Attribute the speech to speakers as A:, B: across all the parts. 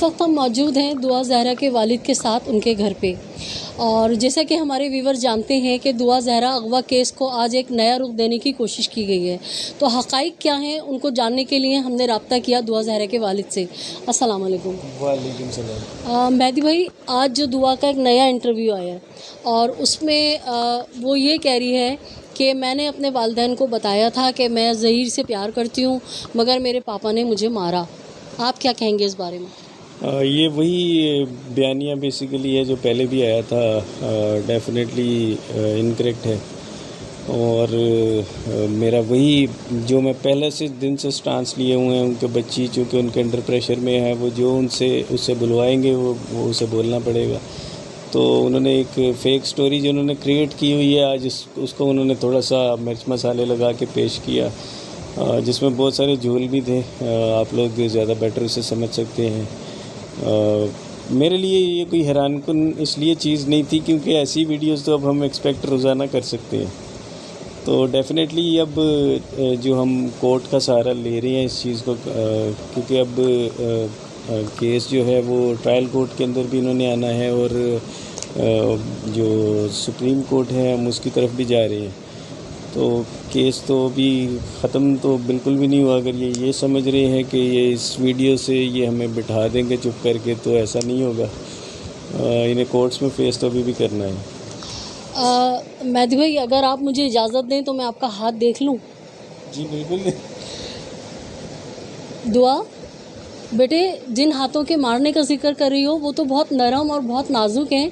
A: वक्त हम मौजूद हैं दुआ ज़हरा के वालिद के साथ उनके घर पे। और जैसा कि हमारे व्यूवर जानते हैं कि दुआ ज़हरा अगवा केस को आज एक नया रुख देने की कोशिश की गई है, तो हक़ाइक़ क्या हैं उनको जानने के लिए हमने रब्ता किया दुआ ज़हरा के वालिद से। अस्सलाम वालेकुम।
B: वालेकुम सलाम।
A: मेहदी भाई, आज जो दुआ का एक नया इंटरव्यू आया है और उसमें वो ये कह रही है कि मैंने अपने वालिदैन को बताया था कि मैं ज़हीर से प्यार करती हूँ मगर मेरे पापा ने मुझे मारा। आप क्या कहेंगे इस बारे में?
B: ये वही बयानिया बेसिकली है जो पहले भी आया था। डेफिनेटली इनकरेक्ट है और मेरा वही जो मैं पहले से दिन से स्टांस लिए हुए हैं उनके बच्ची चूँकि उनके अंडर प्रेशर में है, वो जो उससे बुलवाएंगे वो उसे बोलना पड़ेगा। तो उन्होंने एक फ़ेक स्टोरी जो उन्होंने क्रिएट की हुई है आज उसको उन्होंने थोड़ा सा मिर्च मसाले लगा के पेश किया, जिसमें बहुत सारे झोल भी थे। आप लोग ज़्यादा बेटर उसे समझ सकते हैं। मेरे लिए ये कोई हैरानकुन इसलिए चीज़ नहीं थी क्योंकि ऐसी वीडियोस तो अब हम एक्सपेक्ट रोज़ाना कर सकते हैं। तो डेफ़िनेटली अब जो हम कोर्ट का सहारा ले रहे हैं इस चीज़ को, क्योंकि अब केस जो है वो ट्रायल कोर्ट के अंदर भी इन्होंने आना है और जो सुप्रीम कोर्ट है हम उसकी तरफ भी जा रहे हैं। तो केस तो अभी ख़त्म तो बिल्कुल भी नहीं हुआ। अगर ये समझ रहे हैं कि ये इस वीडियो से ये हमें बिठा देंगे चुप करके, तो ऐसा नहीं होगा। इन्हें कोर्ट्स में फेस तो अभी भी करना है।
A: मेहदी भाई, अगर आप मुझे इजाज़त दें तो मैं आपका हाथ देख लूं?
B: जी बिल्कुल।
A: दुआ बेटे, जिन हाथों के मारने का जिक्र कर रही हो वो तो बहुत नरम और बहुत नाजुक हैं।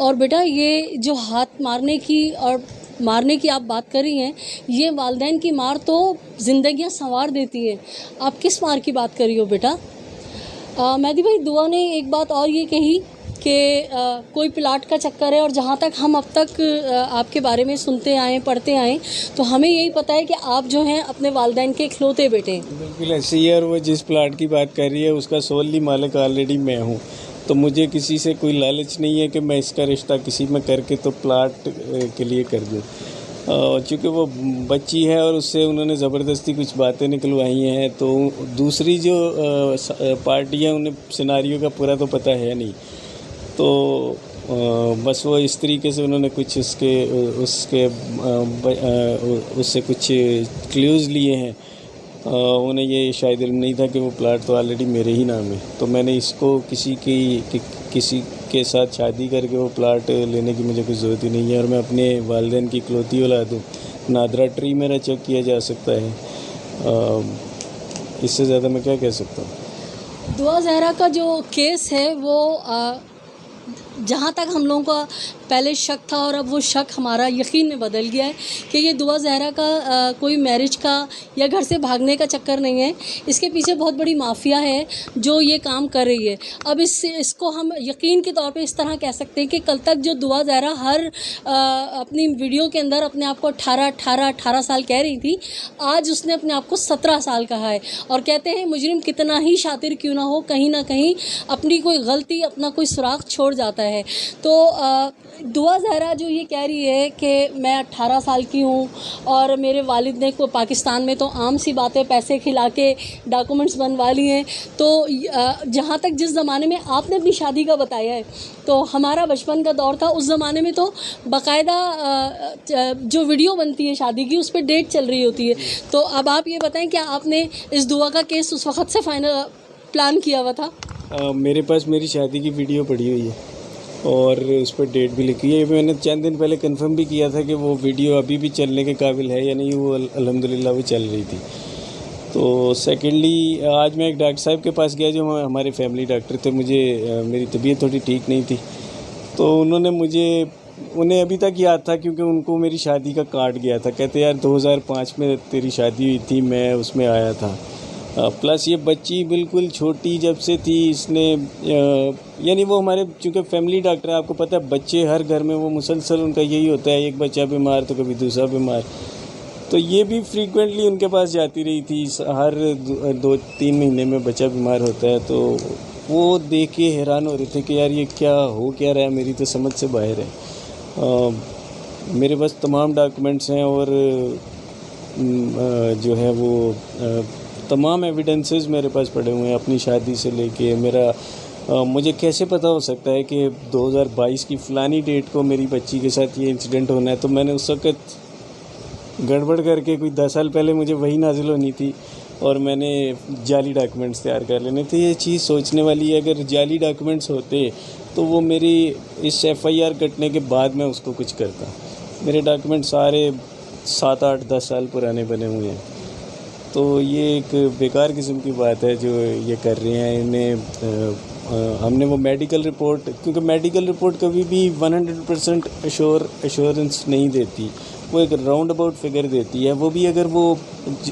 A: और बेटा, ये जो हाथ मारने की आप बात कर रही हैं, ये वालिदैन की मार तो ज़िंदगियां संवार देती है। आप किस मार की बात कर रही हो बेटा? मेहदी भाई, दुआ ने एक बात और ये कही कि कोई प्लाट का चक्कर है, और जहाँ तक हम अब तक आपके बारे में सुनते आए पढ़ते आए तो हमें यही पता है कि आप जो हैं अपने वालिदैन के इकलौते बेटे हैं।
B: बिल्कुल ऐसे ही है। और वो जिस प्लाट की बात कर रही है उसका सोली मालिक ऑलरेडी मैं हूँ, तो मुझे किसी से कोई लालच नहीं है कि मैं इसका रिश्ता किसी में करके तो प्लाट के लिए कर दूँ। चूँकि वो बच्ची है और उससे उन्होंने ज़बरदस्ती कुछ बातें निकलवाई हैं, तो दूसरी जो पार्टी है उन्हें सिनारियो का पूरा तो पता है नहीं। तो बस वो इस तरीके से उन्होंने कुछ उससे कुछ क्लूज़ लिए हैं। उन्हें ये शायद इल्म नहीं था कि वो प्लाट तो ऑलरेडी मेरे ही नाम है। तो मैंने इसको किसी के साथ शादी करके वो प्लाट लेने की मुझे कुछ ज़रूरत ही नहीं है। और मैं अपने वालिदैन की इकलौती औलाद हूँ। नादरा ट्री मेरा चेक किया जा सकता है, इससे ज़्यादा मैं क्या कह सकता हूँ।
A: दुआ ज़हरा का जो केस है वो जहाँ तक हम लोगों का पहले शक था और अब वो शक हमारा यकीन में बदल गया है कि ये दुआ ज़हरा का कोई मैरिज का या घर से भागने का चक्कर नहीं है। इसके पीछे बहुत बड़ी माफिया है जो ये काम कर रही है। अब इसको हम यकीन के तौर पे इस तरह कह सकते हैं कि कल तक जो दुआ ज़हरा हर अपनी वीडियो के अंदर अपने आप को 18 साल कह रही थी, आज उसने अपने आप को 17 साल कहा है। और कहते हैं मुजरिम कितना ही शातिर क्यों ना हो, कहीं ना कहीं अपनी कोई गलती, अपना कोई सुराग छोड़ जाता है। तो दुआ ज़हरा जो ये कह रही है कि मैं 18 साल की हूँ और मेरे वालिद ने को पाकिस्तान में तो आम सी बातें पैसे खिला के डॉक्यूमेंट्स बनवा लिए हैं। तो जहाँ तक जिस ज़माने में आपने अपनी शादी का बताया है, तो हमारा बचपन का दौर था, उस ज़माने में तो बाकायदा जो वीडियो बनती है शादी की उस पर डेट चल रही होती है। तो अब आप ये बताएं, क्या आपने इस दुआ का केस उस वक़्त से फाइनल प्लान किया हुआ था?
B: मेरे पास मेरी शादी की वीडियो पड़ी हुई है और उस पर डेट भी लिखी है। मैंने चंद दिन पहले कंफर्म भी किया था कि वो वीडियो अभी भी चलने के काबिल है या नहीं। वो अल्हम्दुलिल्लाह वो चल रही थी। तो सेकेंडली आज मैं एक डॉक्टर साहब के पास गया जो हमारे फैमिली डॉक्टर थे। मेरी तबीयत थोड़ी ठीक नहीं थी, तो उन्हें अभी तक याद था क्योंकि उनको मेरी शादी का कार्ड गया था। कहते यार 2005 में तेरी शादी हुई थी, मैं उसमें आया था। प्लस ये बच्ची बिल्कुल छोटी जब से थी, इसने यानी वो हमारे चूँकि फैमिली डॉक्टर है, आपको पता है बच्चे हर घर में वो मुसलसल उनका यही होता है, एक बच्चा बीमार तो कभी दूसरा बीमार। तो ये भी फ्रीक्वेंटली उनके पास जाती रही थी, हर 2-3 महीने में बच्चा बीमार होता है। तो वो देख के हैरान हो रहे थे कि यार ये क्या रहा है, मेरी तो समझ से बाहर है। मेरे पास तमाम डॉक्यूमेंट्स हैं और जो है वो तमाम एविडेंसेस मेरे पास पड़े हुए हैं, अपनी शादी से लेके मेरा मुझे कैसे पता हो सकता है कि 2022 की फ़लानी डेट को मेरी बच्ची के साथ ये इंसिडेंट होना है। तो मैंने उस वक़्त गड़बड़ करके कोई 10 साल पहले मुझे वही नाजिल होनी थी और मैंने जाली डॉक्यूमेंट्स तैयार कर लेने थे। ये चीज़ सोचने वाली है, अगर जाली डॉक्यूमेंट्स होते तो वो मेरी इस FIR कटने के बाद मैं उसको कुछ करता। मेरे डॉक्यूमेंट सारे 7, 8, 10 साल पुराने बने हुए हैं। तो ये एक बेकार किस्म की बात है जो ये कर रहे हैं। इन्हें हमने वो मेडिकल रिपोर्ट, क्योंकि मेडिकल रिपोर्ट कभी भी 100% एश्योरेंस नहीं देती, वो एक राउंड अबाउट फिगर देती है, वो भी अगर वो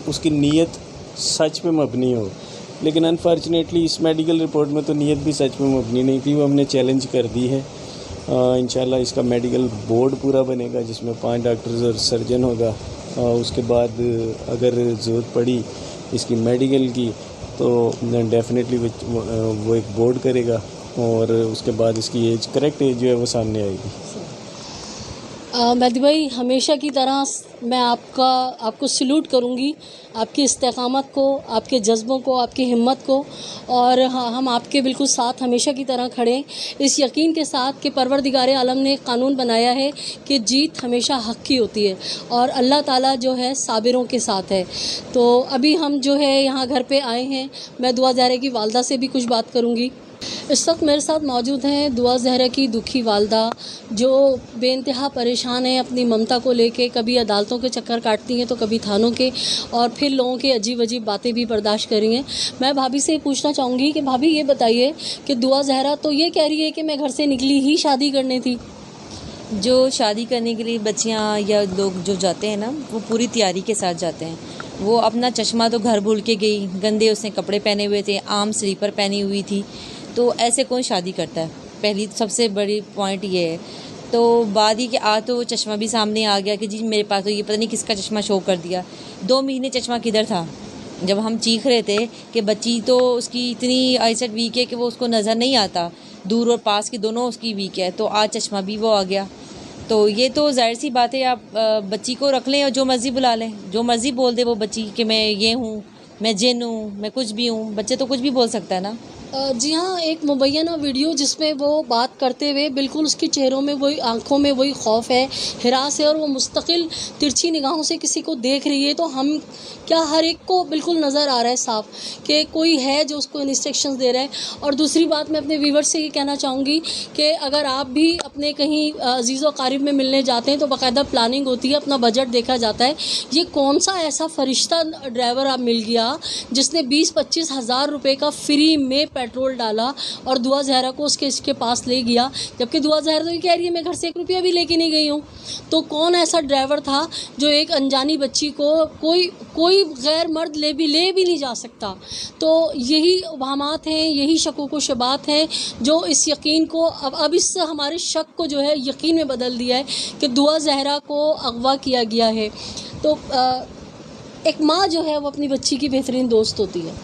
B: उसकी नीयत सच पे मबनी हो। लेकिन अनफॉर्चुनेटली इस मेडिकल रिपोर्ट में तो नीयत भी सच में मबनी नहीं थी, वो हमने चैलेंज कर दी है। इंशाल्लाह इसका मेडिकल बोर्ड पूरा बनेगा जिसमें 5 डॉक्टर्स और सर्जन होगा। उसके बाद अगर ज़रूरत पड़ी इसकी मेडिकल की तो डेफिनेटली वो एक बोर्ड करेगा और उसके बाद इसकी एज, करेक्ट एज जो है वो सामने आएगी।
A: मेहदी भाई, हमेशा की तरह मैं आपको सल्यूट करूंगी, आपकी इस्तेकामत को, आपके जज्बों को, आपकी हिम्मत को, और हाँ, हम आपके बिल्कुल साथ हमेशा की तरह खड़े हैं, इस यकीन के साथ कि परवरदिगार आलम ने कानून बनाया है कि जीत हमेशा हक़ की होती है और अल्लाह ताला जो है साबिरों के साथ है। तो अभी हम जो है यहाँ घर पे आए हैं, मैं दुआ ज़हरा की वालदा से भी कुछ बात करूँगी। इस वक्त मेरे साथ मौजूद हैं दुआ ज़हरा की दुखी वालदा, जो बेइंतहा परेशान हैं अपनी ममता को लेके। कभी अदालतों के चक्कर काटती हैं तो कभी थानों के, और फिर लोगों की अजीब अजीब बातें भी बर्दाश्त करी हैं। मैं भाभी से पूछना चाहूँगी कि भाभी ये बताइए कि दुआ ज़हरा तो ये कह रही है कि मैं घर से निकली ही शादी करने थी।
C: जो शादी करने के लिए बच्चियां या लोग जो जाते हैं ना, वो पूरी तैयारी के साथ जाते हैं। वो अपना चश्मा तो घर भूल के गई, गंदे उसने कपड़े पहने हुए थे, आम स्लीपर पहनी हुई थी, तो ऐसे कौन शादी करता है? पहली सबसे बड़ी पॉइंट ये है। तो बाद ही कि तो वो चश्मा भी सामने आ गया कि जी मेरे पास तो ये पता नहीं किसका चश्मा शो कर दिया। 2 महीने चश्मा किधर था? जब हम चीख रहे थे कि बच्ची तो उसकी इतनी आईसाइट वीक है कि वो उसको नज़र नहीं आता, दूर और पास की दोनों उसकी वीक है, तो आज चश्मा भी वो आ गया। तो ये तो जाहिर सी बात है, आप बच्ची को रख लें और जो मर्ज़ी बुला लें, जो मर्ज़ी बोल दे वो बच्ची कि मैं ये हूँ, मैं जिन हूँ, मैं कुछ भी हूँ। बच्चे तो कुछ भी बोल सकता है ना।
A: जी हाँ, एक मुबैना वीडियो जिसमें वो बात करते हुए बिल्कुल उसके चेहरों में वही, आंखों में वही खौफ है, हिरास है, और वो मुस्तकिल तिरछी निगाहों से किसी को देख रही है। तो हम क्या हर एक को बिल्कुल नज़र आ रहा है साफ कि कोई है जो उसको इंस्ट्रक्शंस दे रहा है। और दूसरी बात, मैं अपने व्यूवर्स से ये कहना चाहूँगी कि अगर आप भी अपने कहीं अजीज़ व क़रीब में मिलने जाते हैं तो बाकायदा प्लानिंग होती है, अपना बजट देखा जाता है। ये कौन सा ऐसा फरिश्ता ड्राइवर आप मिल गया जिसने 20-25 हज़ार रुपये का फ्री में पेट्रोल डाला और दुआ ज़हरा को इसके पास ले गया, जबकि दुआ ज़हरा तो ये कह रही है मैं घर से 1 रुपया भी लेके नहीं गई हूँ। तो कौन ऐसा ड्राइवर था जो एक अनजानी बच्ची को कोई गैर मर्द ले भी नहीं जा सकता? तो यही वहमात हैं, यही शकों को शबात हैं जो इस यकीन को अब इस हमारे शक को जो है यकीन में बदल दिया है कि दुआ ज़हरा को अगवा किया गया है। तो एक माँ जो है वो अपनी बच्ची की बेहतरीन दोस्त होती है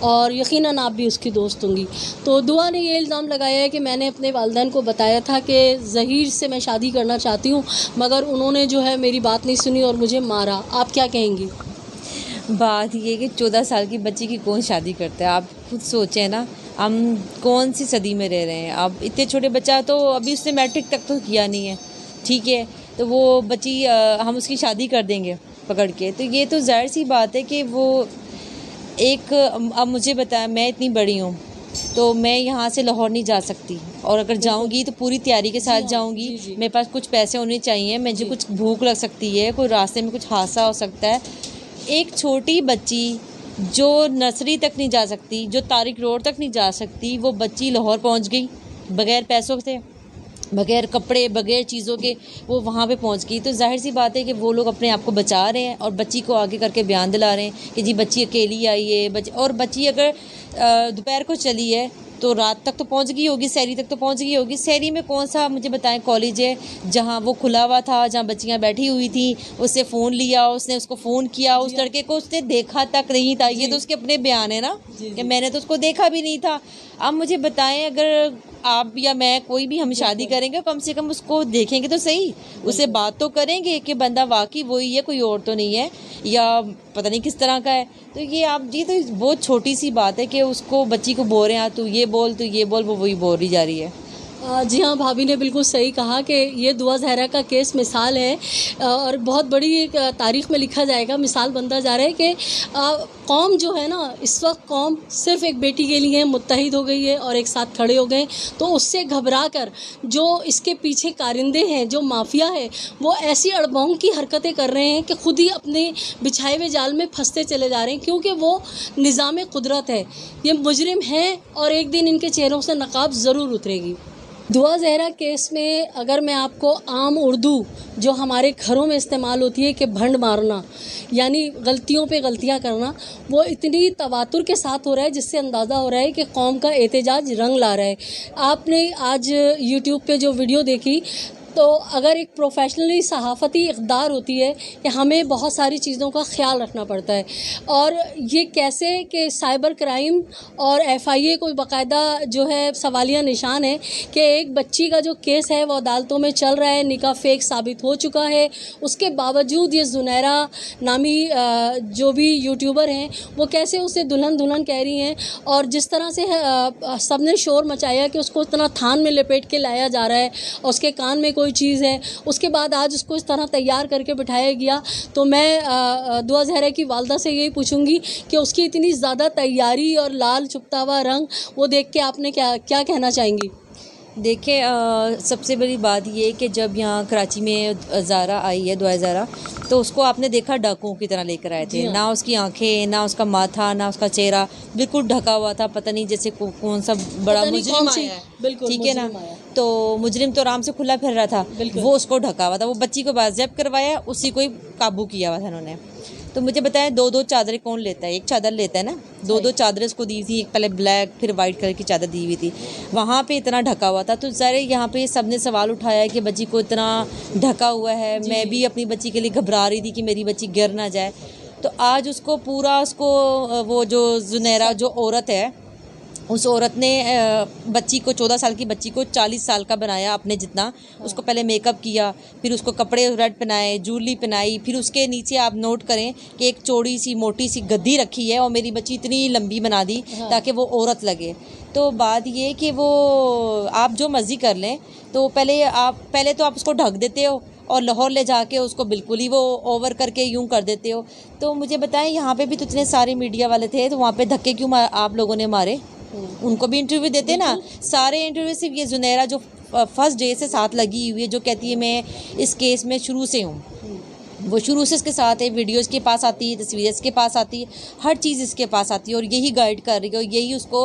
A: और यकीनन आप भी उसकी दोस्त होंगी। तो दुआ ने ये इल्ज़ाम लगाया है कि मैंने अपने वालिदैन को बताया था कि ज़हीर से मैं शादी करना चाहती हूँ, मगर उन्होंने जो है मेरी बात नहीं सुनी और मुझे मारा। आप क्या कहेंगी?
C: बात ये कि 14 साल की बच्ची की कौन शादी करता है? आप खुद सोचें ना, हम कौन सी सदी में रह रहे हैं? अब इतने छोटे बच्चा तो अभी उसने मैट्रिक तक तो किया नहीं है, ठीक है, तो वो बच्ची हम उसकी शादी कर देंगे पकड़ के? तो ये तो जाहिर सी बात है कि वो एक, अब मुझे बताया, मैं इतनी बड़ी हूँ तो मैं यहाँ से लाहौर नहीं जा सकती, और अगर जाऊँगी तो पूरी तैयारी के साथ जाऊँगी। मेरे पास कुछ पैसे होने चाहिए, मुझे कुछ भूख लग सकती है, कोई रास्ते में कुछ हादसा हो सकता है। एक छोटी बच्ची जो नर्सरी तक नहीं जा सकती, जो तारिक रोड तक नहीं जा सकती, वो बच्ची लाहौर पहुँच गई बग़ैर पैसों से, बग़ैर कपड़े, बग़ैर चीज़ों के वो वहाँ पे पहुँच गई। तो जाहिर सी बात है कि वो लोग अपने आप को बचा रहे हैं और बच्ची को आगे करके बयान दिला रहे हैं कि जी बच्ची अकेली आई है। और बच्ची अगर दोपहर को चली है तो रात तक तो पहुंच गई होगी, शहरी तक तो पहुंच गई होगी। शहरी में कौन सा मुझे बताएं कॉलेज है जहां वो खुला हुआ था, जहां बच्चियां बैठी हुई थी, उससे फ़ोन लिया, उसने उसको फ़ोन किया, उस लड़के को उसने देखा तक नहीं था। ये तो उसके अपने बयान है ना कि मैंने तो उसको देखा भी नहीं था। आप मुझे बताएं, अगर आप या मैं कोई भी हम शादी करेंगे कम से कम उसको देखेंगे तो सही, उससे बात तो करेंगे कि बंदा वाकई वही है, कोई और तो नहीं है या पता नहीं किस तरह का है। तो ये तो बहुत छोटी सी बात है कि उसको बच्ची को बोल रहे हैं तू ये बोल, वो वही बोल रही जा रही है।
A: जी हाँ, भाभी ने बिल्कुल सही कहा कि ये दुआ ज़हरा का केस मिसाल है और बहुत बड़ी एक तारीख़ में लिखा जाएगा, मिसाल बनता जा रहा है कि कौम जो है ना, इस वक्त कौम सिर्फ़ एक बेटी के लिए मुत्तहिद हो गई है और एक साथ खड़े हो गए। तो उससे घबरा कर जो इसके पीछे कारिंदे हैं, जो माफिया है, वो ऐसी अड़बोंग की हरकतें कर रहे हैं कि ख़ुद ही अपने बिछाए हुए जाल में फंसते चले जा रहे हैं, क्योंकि वो निज़ाम कुदरत है, ये मुजरिम हैं और एक दिन इनके चेहरों से नकाब ज़रूर उतरेगी। दुआ ज़हरा केस में अगर मैं आपको आम उर्दू जो हमारे घरों में इस्तेमाल होती है कि भंड मारना, यानी गलतियों पे गलतियां करना, वो इतनी तवातुर के साथ हो रहा है जिससे अंदाज़ा हो रहा है कि कौम का एहतजाज रंग ला रहा है। आपने आज यूट्यूब पे जो वीडियो देखी, तो अगर एक प्रोफेशनली सहाफ़ती इक़दार होती है कि हमें बहुत सारी चीज़ों का ख़्याल रखना पड़ता है, और ये कैसे कि साइबर क्राइम और FIA कोई बाकायदा जो है सवालिया निशान है कि एक बच्ची का जो केस है वो अदालतों में चल रहा है, निकाह फ़ेक साबित हो चुका है, उसके बावजूद ये ज़ुनैरा नामी जो भी यूट्यूबर हैं वो कैसे उसे दुल्हन दुल्हन कह रही हैं, और जिस तरह से सब ने शोर मचाया कि उसको इतना थान में लपेट के लाया जा रहा है और उसके कान में कोई चीज़ है, उसके बाद आज उसको इस तरह तैयार करके बिठाया गया। तो मैं दुआ ज़हरा की वालदा से यही पूछूंगी कि उसकी इतनी ज़्यादा तैयारी और लाल चुपता हुआ रंग वो देख के आपने क्या कहना चाहेंगी?
C: देखिए, सबसे बड़ी बात ये कि जब यहाँ कराची में ज़ारा आई है, दुआ ज़ारा, तो उसको आपने देखा डाकुओं की तरह लेकर आए थे। ना उसकी आंखें, ना उसका माथा, ना उसका चेहरा, बिल्कुल ढका हुआ था, पता नहीं जैसे कौन सा बड़ा मुजरिम आया है, ठीक है ना। तो मुजरिम तो आराम से खुला फिर रहा था, वो उसको ढका हुआ था। वो बच्ची को बाज़ेब करवाया, उसी को ही काबू किया हुआ था उन्होंने। तो मुझे बताएं, दो चादरें कौन लेता है? एक चादर लेता है ना, दो चादरें उसको दी थी, एक पहले ब्लैक फिर वाइट कलर की चादर दी हुई थी, वहाँ पे इतना ढका हुआ था। तो ज़ाहिर यहाँ पे सब ने सवाल उठाया कि बच्ची को इतना ढका हुआ है। मैं भी अपनी बच्ची के लिए घबरा रही थी कि मेरी बच्ची गिर ना जाए। तो आज उसको पूरा वो जो ज़ुनैरा जो औरत है, उस औरत ने बच्ची को 14 साल की बच्ची को 40 साल का बनाया अपने जितना। उसको पहले मेकअप किया, फिर उसको कपड़े रेड पहनाए, ज्वेलरी पहनाई, फिर उसके नीचे आप नोट करें कि एक चौड़ी सी मोटी सी गद्दी रखी है और मेरी बच्ची इतनी लंबी बना दी ताकि वो औरत लगे। तो बात ये कि वो आप जो मर्ज़ी कर लें, तो पहले तो आप उसको ढक देते हो और लाहौर ले जाके उसको बिल्कुल ही वो ओवर करके यूं कर देते हो। तो मुझे बताएं, यहाँ पे भी तो इतने सारे मीडिया वाले थे, तो वहाँ पे धक्के क्यों आप लोगों ने मारे? उनको भी इंटरव्यू देते ना। सारे इंटरव्यू सिर्फ ये ज़ुनैरा जो फर्स्ट डे से साथ लगी हुई है, जो कहती है मैं इस केस में शुरू से हूँ, वो शुरू से इसके साथ है, वीडियोज़ के पास आती है, तस्वीरें इसके पास आती है, हर चीज़ इसके पास आती है और यही गाइड कर रही है और यही उसको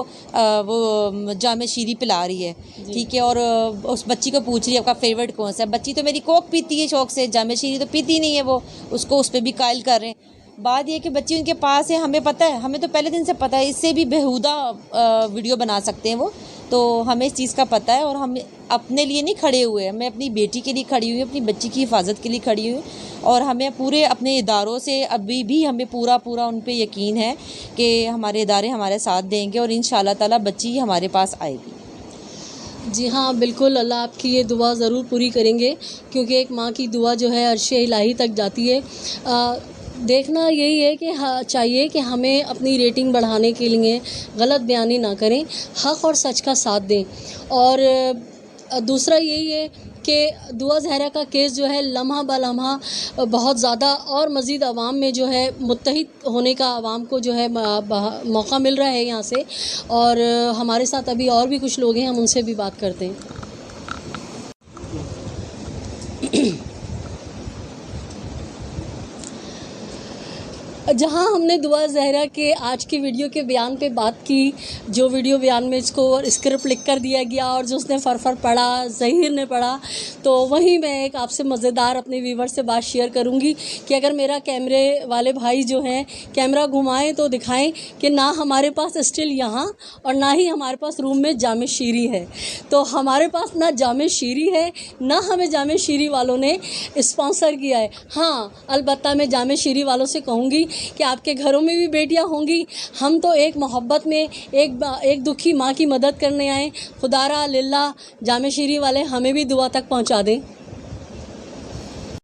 C: वो जामे शीरी पिला रही है, ठीक है। और उस बच्ची को पूछ रही है आपका फेवरेट कौन सा है? बच्ची तो मेरी कोक पीती है शौक से, जामे शीरी तो पीती नहीं है वो, उसको उस पर भी कायल कर रहे हैं। बात यह कि बच्ची उनके पास है, हमें पता है, हमें तो पहले दिन से पता है, इससे भी बेहुदा वीडियो बना सकते हैं वो, तो हमें इस चीज़ का पता है। और हम अपने लिए नहीं खड़े हुए हैं, मैं अपनी बेटी के लिए खड़ी हुई हूँ, अपनी बच्ची की हिफाजत के लिए खड़ी हुई हूँ और हमें पूरे अपने इदारों से अभी भी हमें पूरा उन पे यकीन है कि हमारे इदारे हमारे साथ देंगे और इंशाअल्लाह ताला बच्ची हमारे पास आएगी।
A: जी हाँ, बिल्कुल, अल्लाह आपकी ये दुआ ज़रूर पूरी करेंगे, क्योंकि एक माँ की दुआ जो है अर्शे इलाही तक जाती है। देखना यही है कि चाहिए कि हमें अपनी रेटिंग बढ़ाने के लिए गलत बयानी ना करें, हक़ और सच का साथ दें। और दूसरा यही है कि दुआ ज़हरा का केस जो है लम्हा ब लम्हा बहुत ज़्यादा और मज़ीद आवाम में जो है मुत्तहिद होने का आवाम को जो है मौका मिल रहा है यहाँ से। और हमारे साथ अभी और भी कुछ लोग हैं, हम उनसे भी बात करते हैं। जहाँ हमने दुआ ज़हरा के आज की वीडियो के बयान पे बात की, जो वीडियो बयान में इसको स्क्रिप्ट लिख कर दिया गया और जो उसने फरफर पढ़ा, ज़हीर ने पढ़ा, तो वहीं मैं एक आपसे मज़ेदार अपने व्यूवर से बात शेयर करूँगी कि अगर मेरा कैमरे वाले भाई जो हैं कैमरा घुमाएं तो दिखाएं कि ना हमारे पास स्टिल यहाँ और ना ही हमारे पास रूम में जामे शीरी है। तो हमारे पास ना जामे शीरी है, ना हमें जामे शीरी वालों ने स्पॉन्सर किया है। हाँ, अलबत्ता मैं जामे शीरी वालों से कहूँगी कि आपके घरों में भी बेटियां होंगी। हम तो एक मोहब्बत में एक दुखी माँ की मदद करने आए। खुदारा लिल्ला जामे शीरी वाले हमें भी दुआ तक पहुंचा दें।